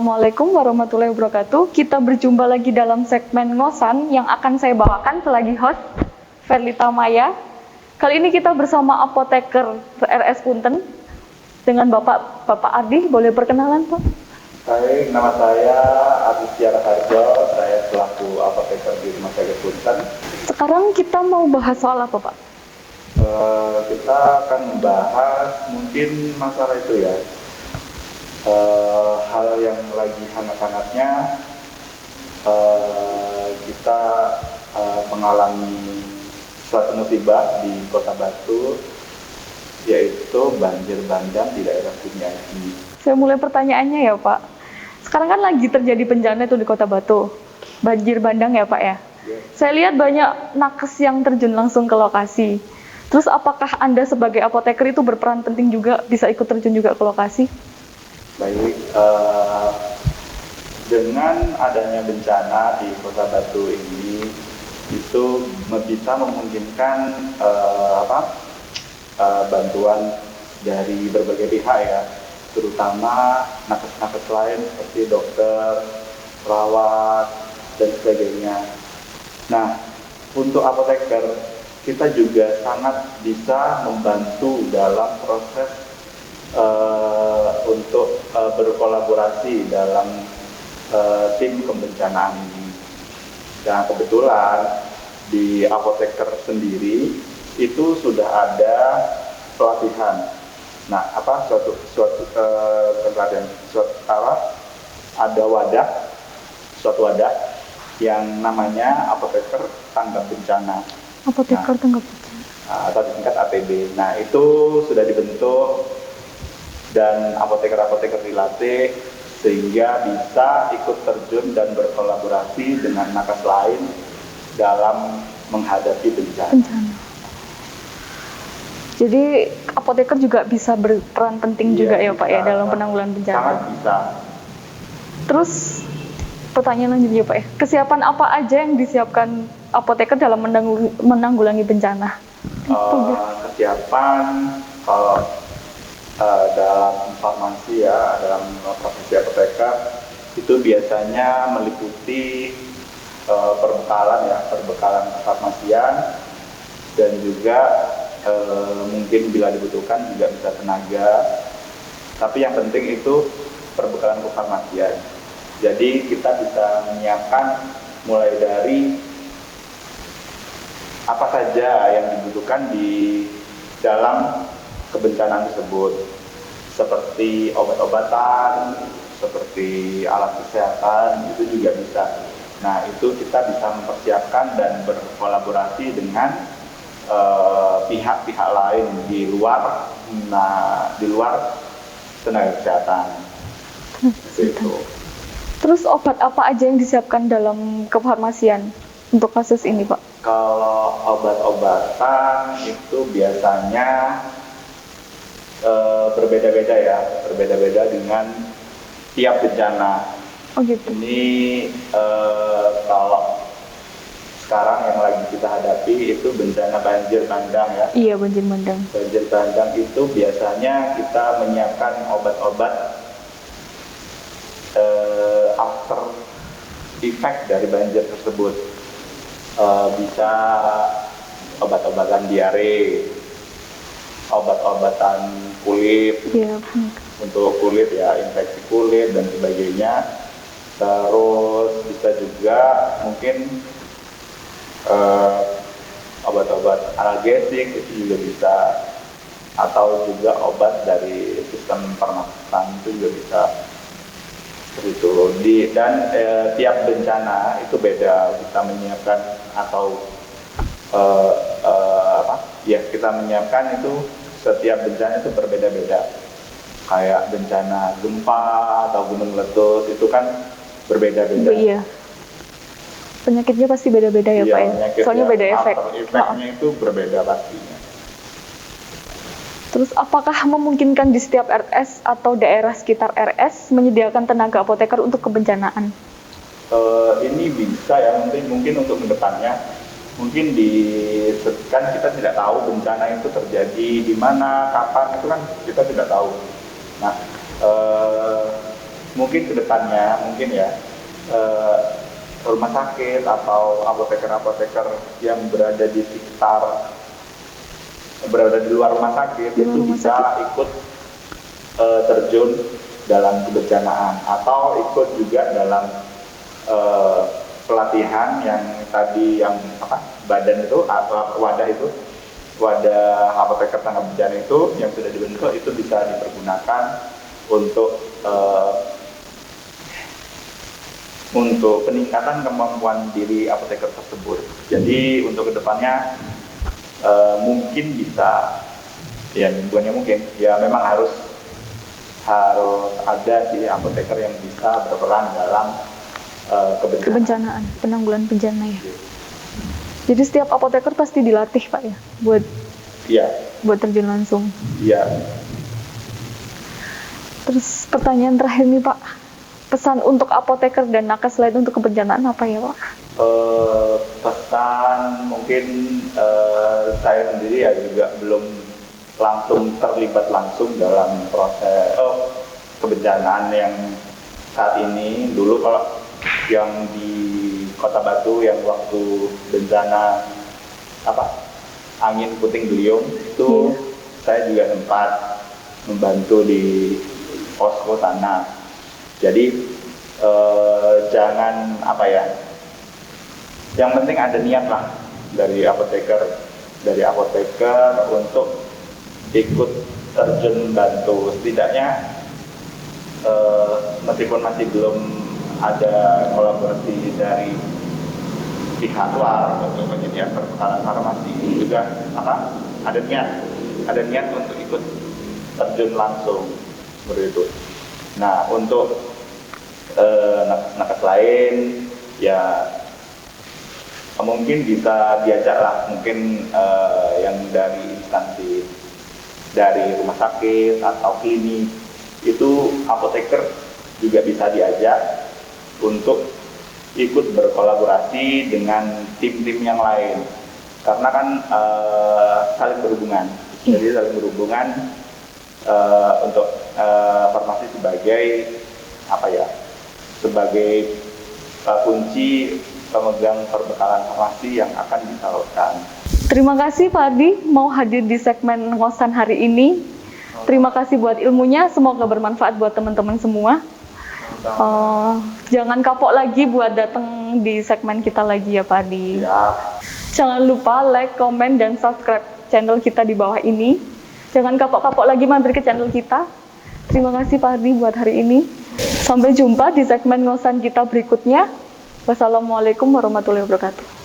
Assalamualaikum warahmatullahi wabarakatuh. Kita berjumpa lagi dalam segmen Ngosan yang akan saya bawakan sebagai host Verlita Maya. Kali ini kita bersama apoteker RS Punten dengan Bapak Ardi. Boleh perkenalan, Pak? Baik, nama saya Ardi Tiara Harjo. Saya selaku apoteker di Rumah Sakit Punten. Sekarang kita mau bahas soal apa, Pak? Kita akan membahas mungkin masalah itu ya. Hal yang lagi hangat-hangatnya, kita mengalami suatu musibah di Kota Batu, yaitu banjir bandang di daerah Kunyadi. Saya mulai pertanyaannya ya, Pak. Sekarang kan lagi terjadi bencana itu di Kota Batu, banjir bandang ya, Pak ya. Saya lihat banyak nakes yang terjun langsung ke lokasi. Terus apakah Anda sebagai apoteker itu berperan penting juga, bisa ikut terjun juga ke lokasi? Baik, dengan adanya bencana di Kota Batu ini, itu bisa memungkinkan bantuan dari berbagai pihak ya, terutama nakes-nakes lain seperti dokter, perawat, dan sebagainya. Nah, untuk apoteker, kita juga sangat bisa membantu dalam proses untuk berkolaborasi dalam tim kebencanaan ini. Dan kebetulan di apoteker sendiri itu sudah ada pelatihan. Nah, ada suatu wadah yang namanya apoteker tanggap bencana. Apoteker tanggap bencana. Atau disingkat ATB. Nah, itu sudah dibentuk dan apoteker-apoteker dilatih sehingga bisa ikut terjun dan berkolaborasi dengan nakes lain dalam menghadapi bencana. Jadi apoteker juga bisa berperan penting juga ya, Pak ya, dalam penanggulangan bencana. Sangat bisa. Terus pertanyaan lanjutnya, Pak ya, kesiapan apa aja yang disiapkan apoteker dalam menanggulangi bencana? Kesiapan kalau dalam farmasi ya, dalam profesi apoteker itu biasanya meliputi perbekalan kefarmasian, dan juga mungkin bila dibutuhkan juga bisa tenaga. Tapi yang penting itu perbekalan kefarmasian. Jadi kita bisa menyiapkan mulai dari apa saja yang dibutuhkan di dalam kebencanaan tersebut, seperti obat-obatan, seperti alat kesehatan, itu juga bisa. Nah, itu kita bisa mempersiapkan dan berkolaborasi dengan pihak-pihak lain di luar tenaga kesehatan. Itu. Terus obat apa aja yang disiapkan dalam kefarmasian untuk kasus ini, Pak? Kalau obat-obatan itu biasanya berbeda-beda ya, berbeda-beda dengan tiap bencana. Oh gitu. Ini kalau sekarang yang lagi kita hadapi itu bencana banjir bandang ya. Iya, banjir bandang. Banjir bandang itu biasanya kita menyiapkan obat-obat after effect dari banjir tersebut. Bisa obat-obatan diare, obat-obatan kulit, untuk kulit ya, infeksi kulit dan sebagainya. Terus bisa juga mungkin obat-obat analgesik itu juga bisa, atau juga obat dari sistem pernafasan itu juga bisa. Itu dan tiap bencana itu beda, kita menyiapkan atau kita menyiapkan itu setiap bencana itu berbeda-beda. Kayak bencana gempa atau gunung meletus itu kan berbeda-beda. Iya. Penyakitnya pasti beda-beda ya, Pak ya. Soalnya beda efek. Efeknya itu berbeda pastinya. Terus apakah memungkinkan di setiap RS atau daerah sekitar RS menyediakan tenaga apoteker untuk kebencanaan? Ini bisa ya, mungkin untuk kedepannya. Mungkin kan kita tidak tahu bencana itu terjadi di mana, kapan, itu kan kita tidak tahu. Nah, mungkin kedepannya mungkin ya rumah sakit atau apoteker-apoteker yang berada di sekitar, berada di luar rumah sakit itu bisa ikut terjun dalam kebencanaan atau ikut juga dalam pelatihan yang tadi yang badan itu atau wadah apoteker tanggap bencana itu yang sudah dibentuk itu bisa dipergunakan untuk peningkatan kemampuan diri apoteker tersebut. Jadi untuk kedepannya mungkin bisa, ya bukannya mungkin, ya memang harus ada di apoteker yang bisa berperan dalam kebencanaan, penanggulangan bencana ya. Jadi setiap apoteker pasti dilatih Pak ya, buat terjun langsung. Iya. Terus pertanyaan terakhir nih Pak, pesan untuk apoteker dan nakes lain untuk kebencanaan apa ya Pak? Pesan mungkin saya sendiri ya juga belum langsung terlibat langsung dalam proses kebencanaan yang saat ini. Dulu kalau yang di Kota Batu yang waktu bencana angin puting beliung itu saya juga sempat membantu di posko sana. Jadi jangan yang penting ada niat lah dari apoteker untuk ikut terjun bantu, setidaknya meskipun masih belum ada kolaborasi dari pihak luar untuk penyediaan perbekalan farmasi, juga ada niat untuk ikut terjun langsung seperti itu. Nah untuk nakes lain ya mungkin bisa diajak lah, mungkin yang dari instansi dari rumah sakit atau klinik itu apoteker juga bisa diajak untuk ikut berkolaborasi dengan tim-tim yang lain, karena kan saling berhubungan. Jadi saling berhubungan untuk farmasi sebagai kunci pemegang perbekalan farmasi yang akan disalurkan. Terima kasih Pak Ardi mau hadir di segmen ngosan hari ini. Terima kasih buat ilmunya, semoga bermanfaat buat teman-teman semua. Jangan kapok lagi buat datang di segmen kita lagi ya Pak Ardi. Ya. Jangan lupa like, komen, dan subscribe channel kita di bawah ini. Jangan kapok-kapok lagi mampir ke channel kita. Terima kasih Pak Ardi buat hari ini. Sampai jumpa di segmen ngosan kita berikutnya. Wassalamualaikum warahmatullahi wabarakatuh.